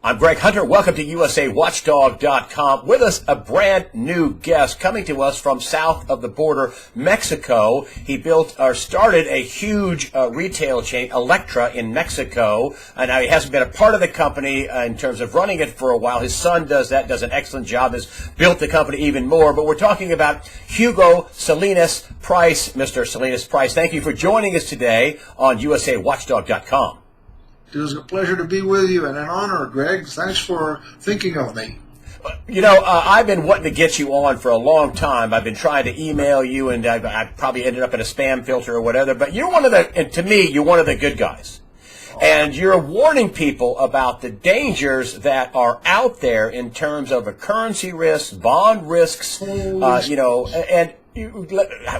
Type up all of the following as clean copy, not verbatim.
I'm Greg Hunter. Welcome to USAWatchdog.com. With us, a brand new guest coming to us from south of the border, Mexico. He built or started a huge retail chain, Electra, in Mexico. And now he hasn't been a part of the company in terms of running it for a while. His son does an excellent job, has built the company even more. But we're talking about Hugo Salinas-Price. Mr. Salinas-Price, thank you for joining us today on USAWatchdog.com. It was a pleasure to be with you and an honor, Greg. Thanks for thinking of me. You know, I've been wanting to get you on for a long time. I've been trying to email you, and I probably ended up in a spam filter or whatever. But you're one of the, and to me, you're one of the good guys. And you're warning people about the dangers that are out there in terms of a currency risk, bond risks, and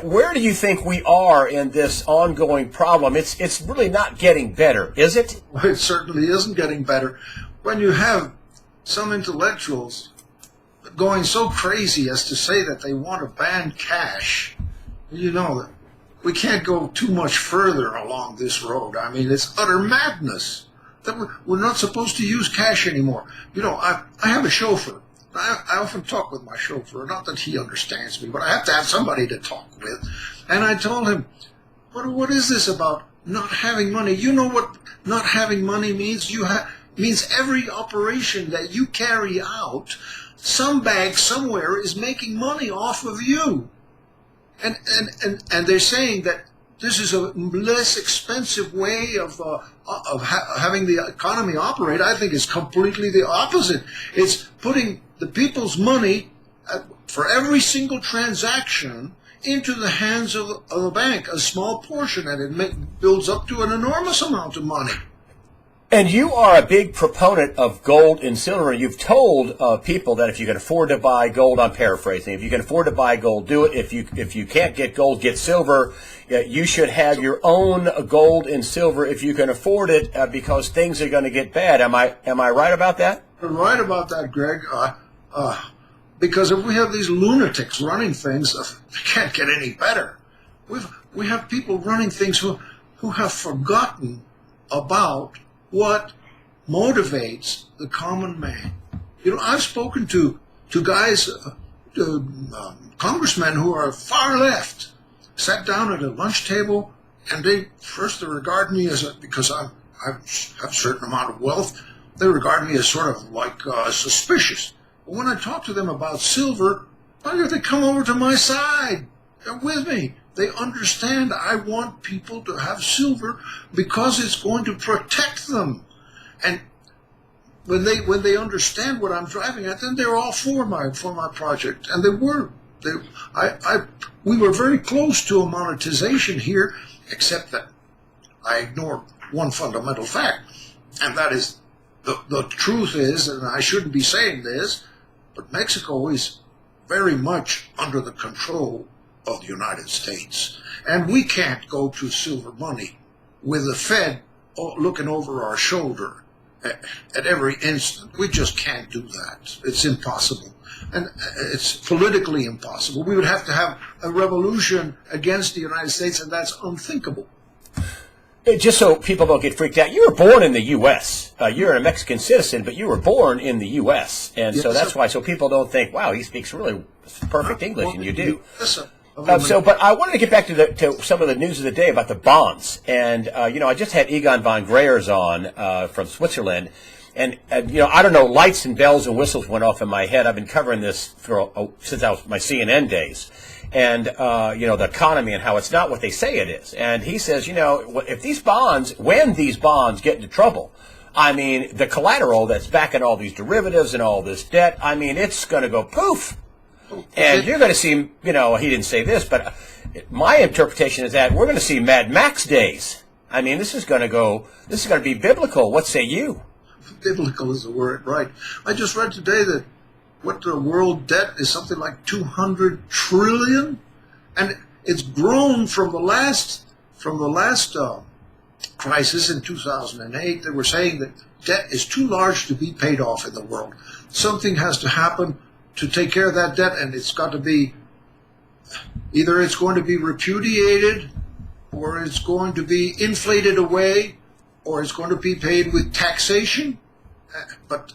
where do you think we are in this ongoing problem? It's really not getting better, is it? Well, it certainly isn't getting better. When you have some intellectuals going so crazy as to say that they want to ban cash, you know that we can't go too much further along this road. I mean, it's utter madness that we're not supposed to use cash anymore. You know, I have a chauffeur. I often talk with my chauffeur, not that he understands me, but I have to have somebody to talk with. And I told him, what is this about not having money? You know what not having money means? Means every operation that you carry out, some bag somewhere is making money off of you. And they're saying that this is a less expensive way of having the economy operate. I think it's completely the opposite. It's putting the people's money for every single transaction into the hands of the bank, a small portion, and it builds up to an enormous amount of money. And you are a big proponent of gold and silver. You've told people that if you can afford to buy gold, I'm paraphrasing, if you can afford to buy gold, do it. If you can't get gold, get silver. You should have your own gold and silver if you can afford it, because things are going to get bad. Am I right about that? You're right about that, Greg. Because if we have these lunatics running things, they can't get any better. We have people running things who have forgotten about what motivates the common man. You know, I've spoken to guys, congressmen who are far left, sat down at a lunch table, and they regard me as because I have a certain amount of wealth. They regard me as sort of like suspicious. But when I talk to them about silver, they come over to my side. They're with me. They understand I want people to have silver because it's going to protect them. And when they understand what I'm driving at, then they're all for my project. And they were. We were very close to a monetization here, except that I ignored one fundamental fact, and that is the truth is, and I shouldn't be saying this, but Mexico is very much under the control of the United States. And we can't go to silver money with the Fed looking over our shoulder at every instant. We just can't do that. It's impossible. And it's politically impossible. We would have to have a revolution against the United States, and that's unthinkable. Just so people don't get freaked out, you were born in the U.S. You're a Mexican citizen, but you were born in the U.S. And yes, so that's why, so people don't think, wow, he speaks really perfect English, and you do. Listen. But I wanted to get back to some of the news of the day about the bonds. And, I just had Egon von Greyer's on from Switzerland. And I don't know, lights and bells and whistles went off in my head. I've been covering this since my CNN days. And, the economy and how it's not what they say it is. And he says, when these bonds get into trouble, I mean, the collateral that's backing all these derivatives and all this debt, I mean, it's going to go poof. And you're going to see, he didn't say this, but my interpretation is that we're going to see Mad Max days. I mean, this is going to be biblical. What say you? Biblical is the word, right. I just read today that what the world debt is something like 200 trillion, and it's grown from the last crisis in 2008. They were saying that debt is too large to be paid off in the world. Something has to happen to take care of that debt, and it's got to be either it's going to be repudiated, or it's going to be inflated away, or it's going to be paid with taxation. but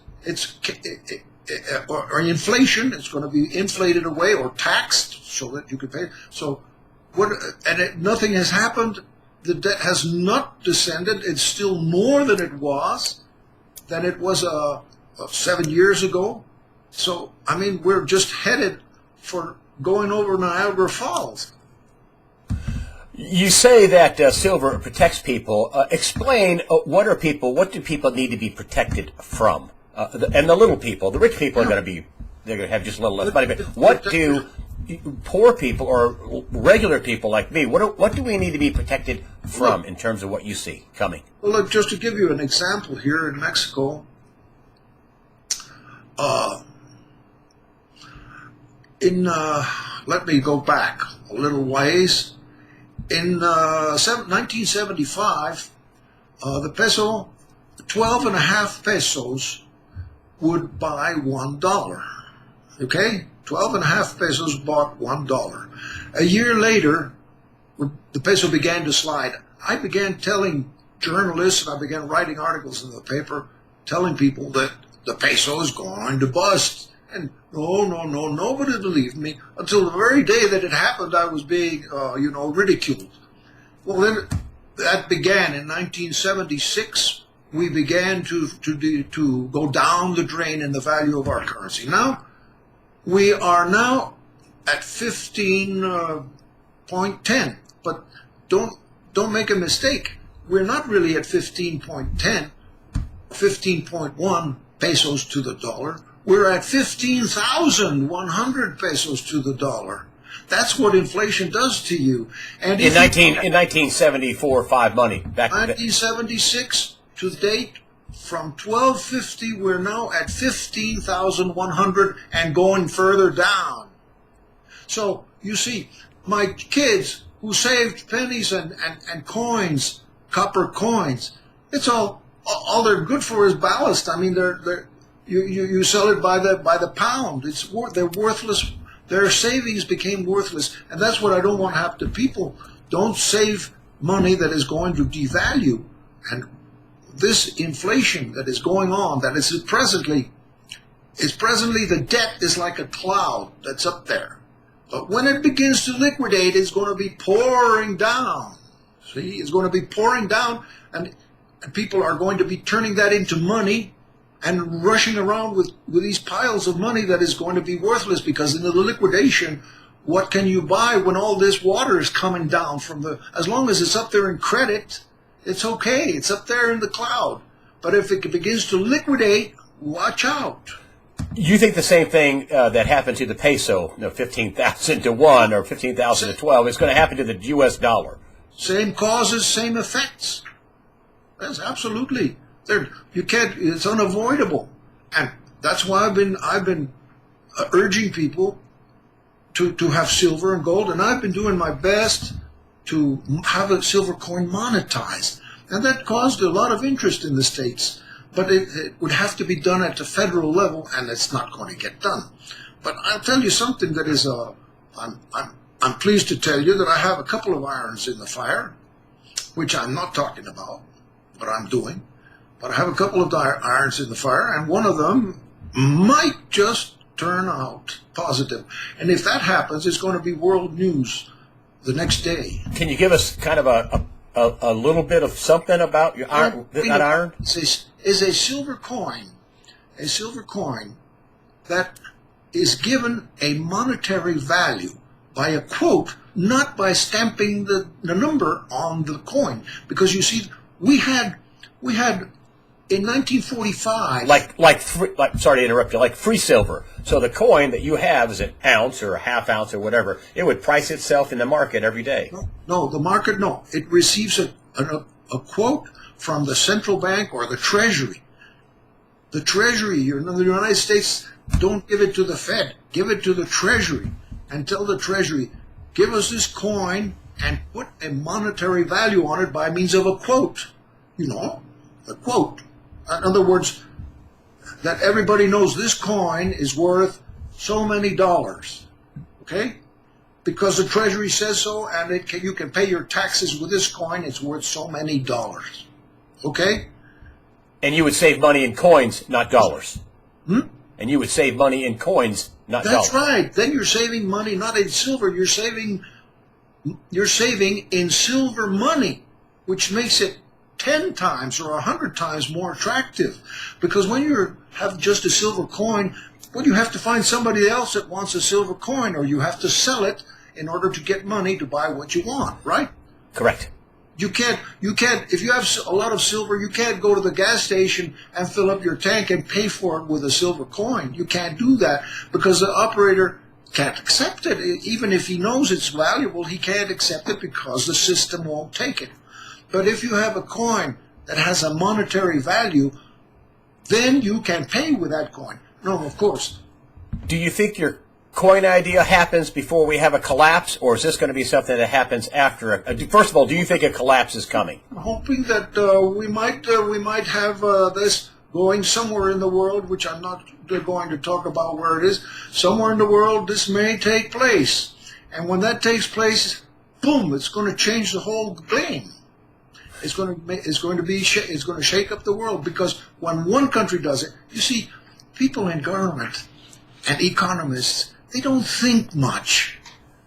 or inflation. It's going to be inflated away or taxed so that you can pay. So nothing has happened. The debt has not descended. It's still more than it was 7 years ago. So, I mean, we're just headed for going over Niagara Falls. You say that silver protects people. Explain what do people need to be protected from? And the little people, the rich people they're going to have just a little less money. But what do poor people or regular people like me, what do we need to be protected from in terms of what you see coming? Well, look, just to give you an example, here in Mexico, let me go back a little ways. In 1975, the peso, 12.5 pesos would buy $1. Okay? 12.5 pesos bought $1. A year later, the peso began to slide. I began telling journalists, and I began writing articles in the paper, telling people that the peso is going to bust. And no, nobody believed me. Until the very day that it happened, I was being, ridiculed. Well, then that began in 1976. We began to go down the drain in the value of our currency. Now, we are now at 15.10. But don't make a mistake. We're not really at 15.10, 15.1 pesos to the dollar. We're at 15,100 pesos to the dollar. That's what inflation does to you. And in 1974, 5 money back 1976 to date, from 1250, we're now at 15,100 and going further down. So you see, my kids who saved pennies and coins, copper coins, it's all they're good for is ballast. I mean, you sell it by the pound. They're worthless. Their savings became worthless, and that's what I don't want to happen to people. Don't save money that is going to devalue. And this inflation that is going on, that is presently the debt is like a cloud that's up there. But when it begins to liquidate, it's going to be pouring down. See, it's going to be pouring down, and people are going to be turning that into money and rushing around with these piles of money that is going to be worthless, because in the liquidation, what can you buy when all this water is coming down as long as it's up there in credit, it's okay. It's up there in the cloud. But if it begins to liquidate, watch out. You think the same thing that happened to the peso, 15,000 to 1 or 15,000 to 12, is going to happen to the U.S. dollar? Same causes, same effects. Yes, absolutely. You can't. It's unavoidable, and that's why I've been urging people to have silver and gold, and I've been doing my best to have a silver coin monetized, and that caused a lot of interest in the States. But it would have to be done at the federal level, and it's not going to get done. But I'll tell you something that is I'm pleased to tell you that I have a couple of irons in the fire, which I'm not talking about, but I'm doing. But I have a couple of irons in the fire, and one of them might just turn out positive. And if that happens, it's going to be world news the next day. Can you give us kind of a little bit of something about your iron? That iron is a silver coin that is given a monetary value by a quote, not by stamping the number on the coin. Because you see, we had in 1945, sorry to interrupt you, like free silver. So the coin that you have is an ounce or a half ounce or whatever. It would price itself in the market every day. No, the market, no. It receives a quote from the central bank or the Treasury. The Treasury, the United States, don't give it to the Fed. Give it to the Treasury and tell the Treasury, give us this coin and put a monetary value on it by means of a quote. A quote. In other words, that everybody knows this coin is worth so many dollars, okay? Because the Treasury says so, and you can pay your taxes with this coin, it's worth so many dollars, okay? And you would save money in coins, not dollars. Hmm? And you would save money in coins, not dollars. That's right. Then you're saving money not in silver. You're saving in silver money, which makes it 10 times or 100 times more attractive. Because when you have just a silver coin, well, you have to find somebody else that wants a silver coin, or you have to sell it in order to get money to buy what you want, right? Correct. You can't, if you have a lot of silver, you can't go to the gas station and fill up your tank and pay for it with a silver coin. You can't do that because the operator can't accept it. Even if he knows it's valuable, he can't accept it because the system won't take it. But if you have a coin that has a monetary value, then you can pay with that coin. No, of course. Do you think your coin idea happens before we have a collapse, or is this going to be something that happens after? First of all, do you think a collapse is coming? I'm hoping that we might have this going somewhere in the world, which I'm not going to talk about where it is. Somewhere in the world, this may take place, and when that takes place, boom! It's going to change the whole game. It's going to shake up the world, because when one country does it, you see, people in government and economists, they don't think much.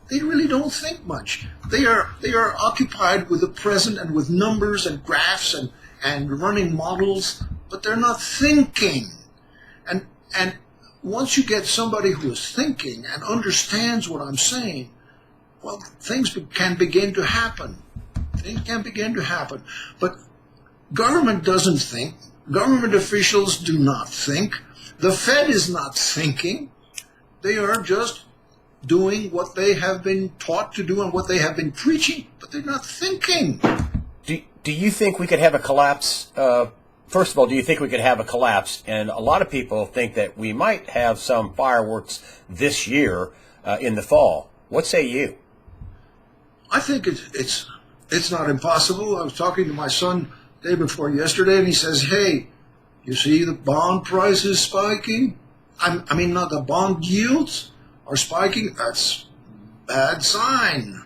They really don't think much. They are occupied with the present and with numbers and graphs and running models, but they're not thinking. And once you get somebody who is thinking and understands what I'm saying, well, things can begin to happen. Things can begin to happen. But government doesn't think. Government officials do not think. The Fed is not thinking. They are just doing what they have been taught to do and what they have been preaching, but they're not thinking. Do you think we could have a collapse? First of all, do you think we could have a collapse? And a lot of people think that we might have some fireworks this year in the fall. What say you? I think it's not impossible. I was talking to my son day before yesterday, and he says, "Hey, you see the bond price is spiking? I mean, not the bond yields are spiking. That's bad sign,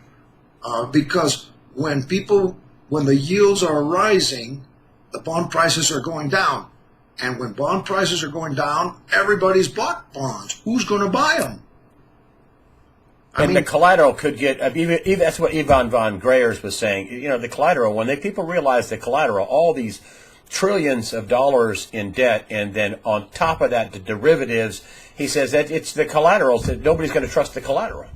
because when the yields are rising, the bond prices are going down, and when bond prices are going down, everybody's bought bonds. Who's going to buy them?" The collateral could get, even that's what Yvonne von Greyers was saying. You know, the collateral, when people realize the collateral, all these trillions of dollars in debt, and then on top of that, the derivatives, he says that it's the collaterals that nobody's going to trust the collateral.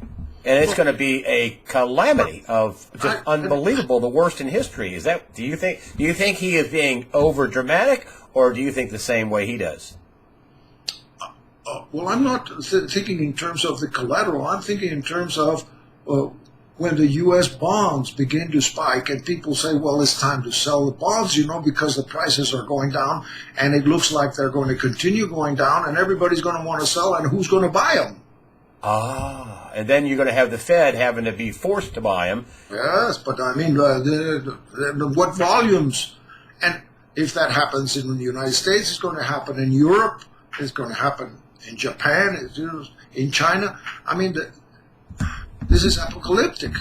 And it's going to be a calamity of just unbelievable, the worst in history. Do you think he is being over dramatic, or do you think the same way he does? Well, I'm not thinking in terms of the collateral. I'm thinking in terms of when the U.S. bonds begin to spike and people say, well, it's time to sell the bonds, because the prices are going down and it looks like they're going to continue going down and everybody's going to want to sell, and who's going to buy them? And then you're going to have the Fed having to be forced to buy them. Yes, but I mean, what volumes? And if that happens in the United States, it's going to happen in Europe, it's going to happen in Japan, in China. I mean, this is apocalyptic.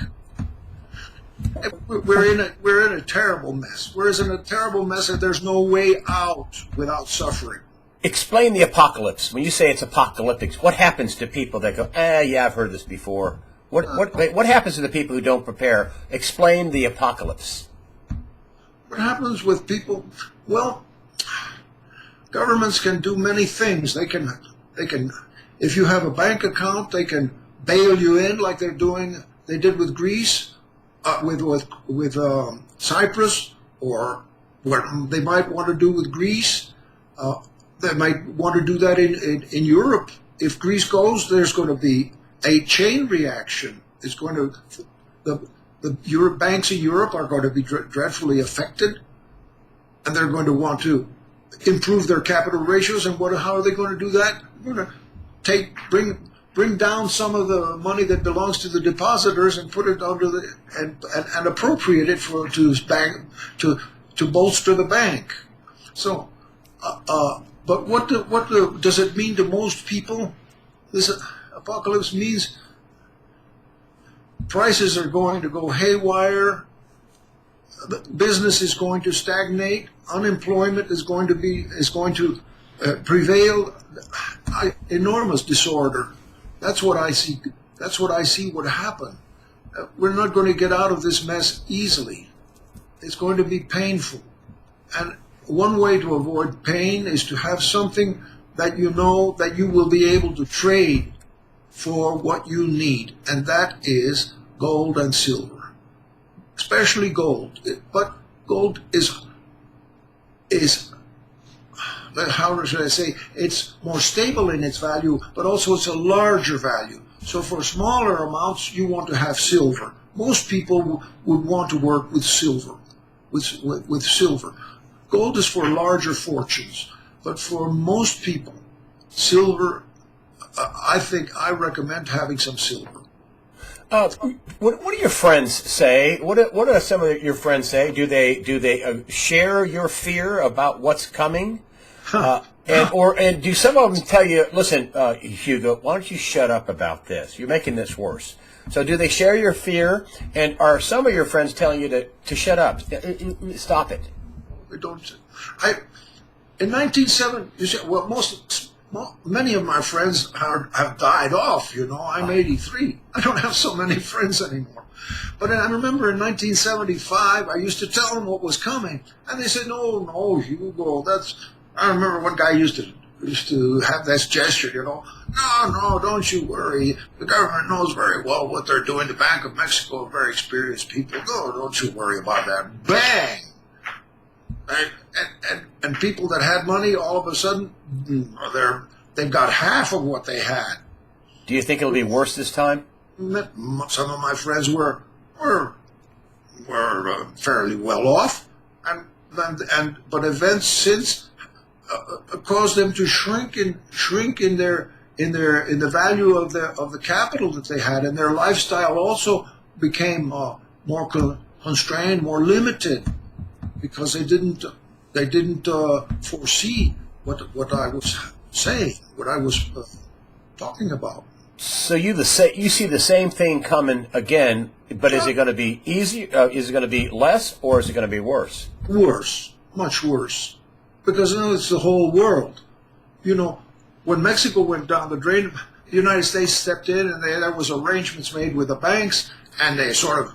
We're in a terrible mess. We're in a terrible mess, and there's no way out without suffering. Explain the apocalypse. When you say it's apocalyptic, what happens to people that go, yeah, I've heard this before? What happens to the people who don't prepare? Explain the apocalypse. What happens with people? Well, governments can do many things. They can, if you have a bank account, they can bail you in like they did with Greece, with Cyprus, or what they might want to do with Greece. They might want to do that in Europe. If Greece goes, there's going to be a chain reaction. It's going to the banks in Europe are going to be dreadfully affected, and they're going to want to improve their capital ratios. And how are they going to do that? They're going to bring down some of the money that belongs to the depositors and put it under and appropriate it to bolster the bank. So, but what does it mean to most people? This apocalypse means prices are going to go haywire. business is going to stagnate, unemployment is going to prevail, enormous disorder. That's what I see. That's what I see would happen. We're not going to get out of this mess easily. It's going to be painful. And one way to avoid pain is to have something that you know that you will be able to trade for what you need, and that is gold and silver, especially gold. But gold is how should I say, it's more stable in its value, but also it's a larger value. So for smaller amounts, you want to have silver. Most people would want to work with silver, with silver. Gold is for larger fortunes, but for most people, silver, I recommend having some silver. What do your friends say? What do some of your friends say? Do they share your fear about what's coming? And do some of them tell you, listen, Hugo, why don't you shut up about this? You're making this worse. So do they share your fear? And are some of your friends telling you to shut up? Stop it. We don't. In 1970, you see, well, many of my friends have died off. You know, I'm 83. I don't have so many friends anymore. But I remember in 1975, I used to tell them what was coming, and they said, "No, Hugo, that's." I remember one guy used to have this gesture, you know. No, don't you worry. The government knows very well what they're doing. The Bank of Mexico are very experienced people. No, don't you worry about that. Bang! And people that had money, all of a sudden, they've got half of what they had. Do you think it'll be worse this time? Some of my friends were fairly well off, but events since caused them to shrink in the value of the capital that they had, and their lifestyle also became more constrained, more limited, because they didn't foresee what I was saying, what I was talking about. So you see the same thing coming again, but is it going to be easy? Is it going to be less, or is it going to be worse? Worse, much worse. Because now it's the whole world. You know, when Mexico went down the drain, the United States stepped in, and there was arrangements made with the banks, and they sort of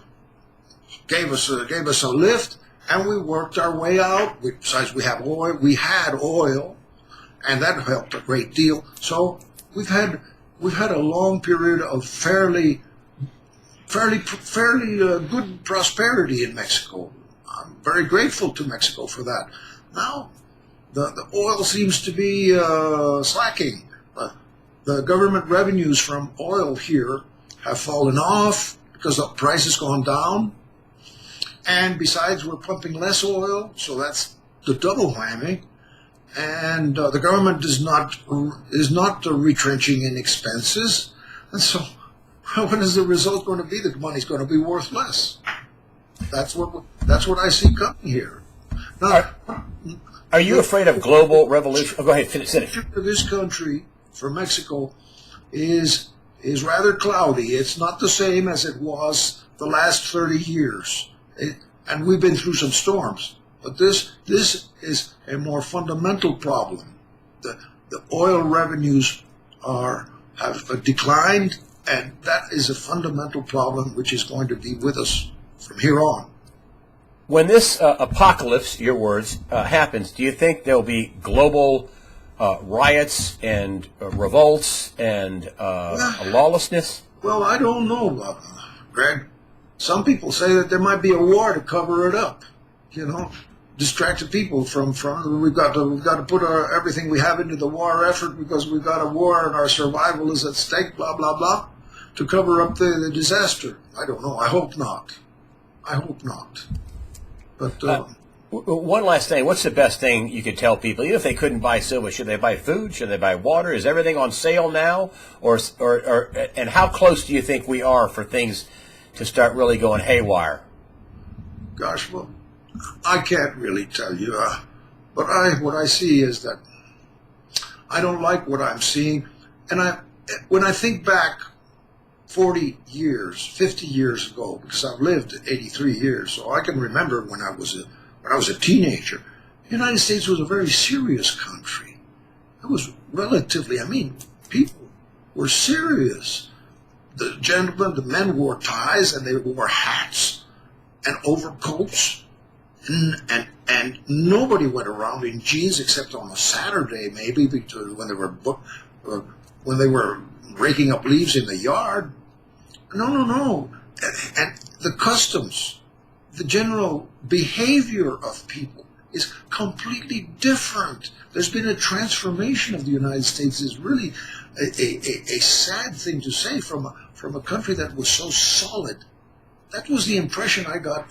gave us a lift, and we worked our way out. Besides, we had oil, and that helped a great deal. So we've had a long period of fairly good prosperity in Mexico. I'm very grateful to Mexico for that. Now, the oil seems to be slacking. The government revenues from oil here have fallen off because the price has gone down. And besides, we're pumping less oil, so that's the double whammy. And the government is not retrenching in expenses. And so what is the result going to be? The money's going to be worth less. That's what I see coming here. Now, are you afraid of global revolution? Oh, go ahead, finish it. For this country, for Mexico, is rather cloudy. It's not the same as it was the last 30 years. And we've been through some storms. But this is a more fundamental problem. The oil revenues have declined, and that is a fundamental problem which is going to be with us from here on. When this apocalypse, your words, happens, do you think there'll be global riots and revolts and lawlessness? Well, I don't know, Greg. Some people say that there might be a war to cover it up. You know, distract the people from we've got to put everything we have into the war effort because we've got a war and our survival is at stake. Blah blah blah, to cover up the disaster. I don't know. I hope not. But one last thing. What's the best thing you could tell people? Even if they couldn't buy silver, should they buy food? Should they buy water? Is everything on sale now? Or and how close do you think we are for things to start really going haywire? Gosh, well, I can't really tell you. But what I see is that I don't like what I'm seeing. And when I think back 40 years, 50 years ago, because I've lived 83 years, so I can remember when I was a teenager. The United States was a very serious country. It was relatively, people were serious. The gentlemen, the men wore ties and they wore hats and overcoats, and nobody went around in jeans except on a Saturday, maybe when they were raking up leaves in the yard. No. And the customs, the general behavior of people is completely different. There's been a transformation of the United States. Is really a sad thing to say from a country that was so solid. That was the impression I got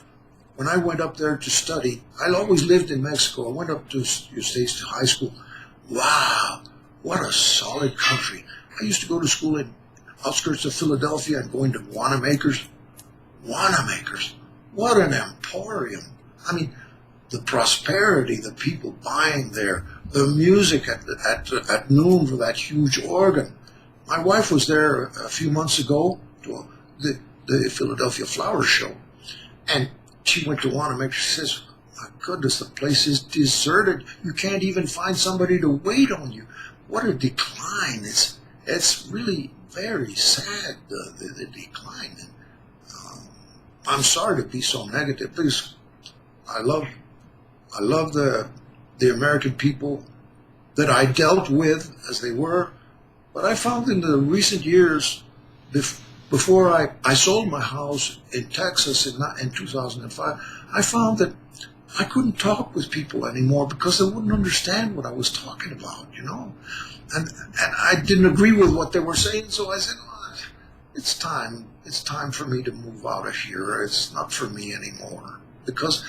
when I went up there to study. I always lived in Mexico. I went up to your states to high school. Wow, what a solid country. I used to go to school in outskirts of Philadelphia and going to Wanamaker's. Wanamaker's. What an emporium. The prosperity, the people buying there, the music at noon for that huge organ. My wife was there a few months ago to the Philadelphia Flower Show, and she went to Wanamaker. She says, my goodness, the place is deserted. You can't even find somebody to wait on you. What a decline. It's really very sad, the decline. And, I'm sorry to be so negative, because I love the American people that I dealt with as they were, but I found in the recent years, before I sold my house in Texas in 2005, I found that I couldn't talk with people anymore because they wouldn't understand what I was talking about, And I didn't agree with what they were saying, so I said, it's time for me to move out of here. It's not for me anymore, because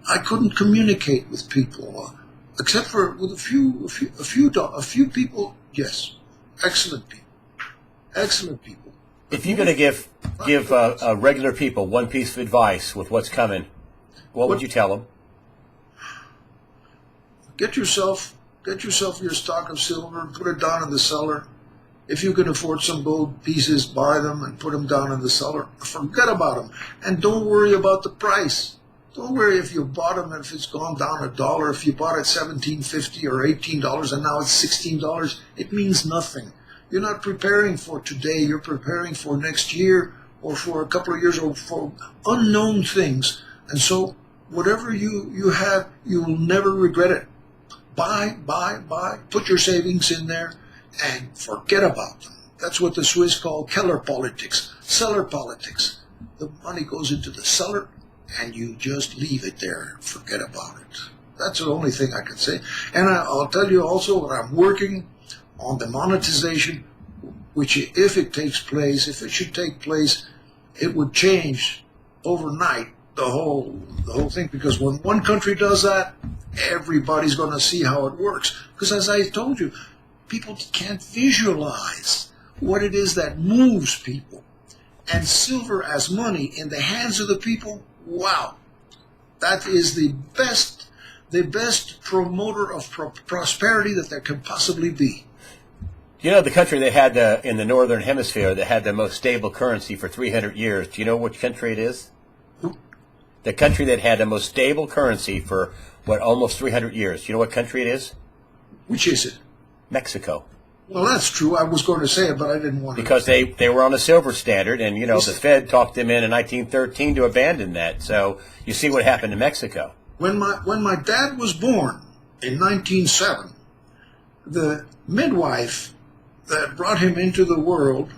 I couldn't communicate with people, except for with a few people. Yes, excellent people. If you're going to give regular people one piece of advice with what's coming, what would you tell them? Get yourself your stock of silver and put it down in the cellar. If you can afford some gold pieces, buy them and put them down in the cellar. Forget about them, and don't worry about the price. Don't worry if you bought them, if it's gone down $1. If you bought it $17.50 or $18 and now it's $16, it means nothing. You're not preparing for today. You're preparing for next year or for a couple of years or for unknown things. And so whatever you have, you will never regret it. Buy. Put your savings in there and forget about them. That's what the Swiss call Keller politics, cellar politics. The money goes into the cellar and you just leave it there. Forget about it. That's the only thing I can say. And I'll tell you also that I'm working on the monetization, which if it should take place, it would change overnight the whole thing. Because when one country does that, everybody's going to see how it works. Because as I told you, people can't visualize what it is that moves people. And silver as money in the hands of the people, wow, that is the best promoter of prosperity that there can possibly be. The country that had in the northern hemisphere that had the most stable currency for 300 years. Do you know which country it is? Who? The country that had the most stable currency for almost 300 years. Do you know what country it is? Which is it? Mexico. Well, that's true. I was going to say it, but I didn't want to. Because they were on a silver standard, and, the Fed talked them in 1913 to abandon that. So you see what happened to Mexico. When my dad was born in 1907, the midwife that brought him into the world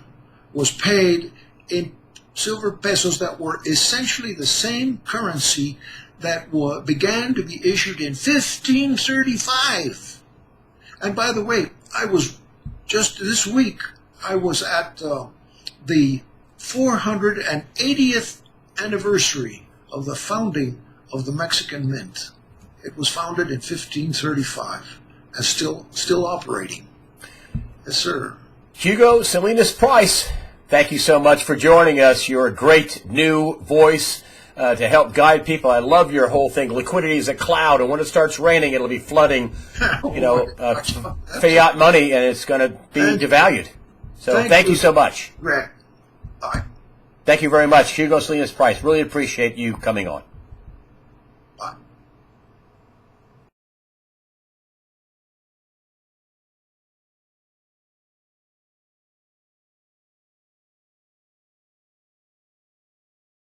was paid in silver pesos that were essentially the same currency that began to be issued in 1535. And by the way, I was just this week, I was at the 480th anniversary of the founding of the Mexican Mint. It was founded in 1535 and still operating. Yes, sir. Hugo Salinas-Price, thank you so much for joining us. You're a great new voice to help guide people. I love your whole thing. Liquidity is a cloud, and when it starts raining, it'll be flooding, fiat money, and it's going to be devalued. So thank you so much. Right. Bye. Thank you very much, Hugo Salinas-Price. Really appreciate you coming on.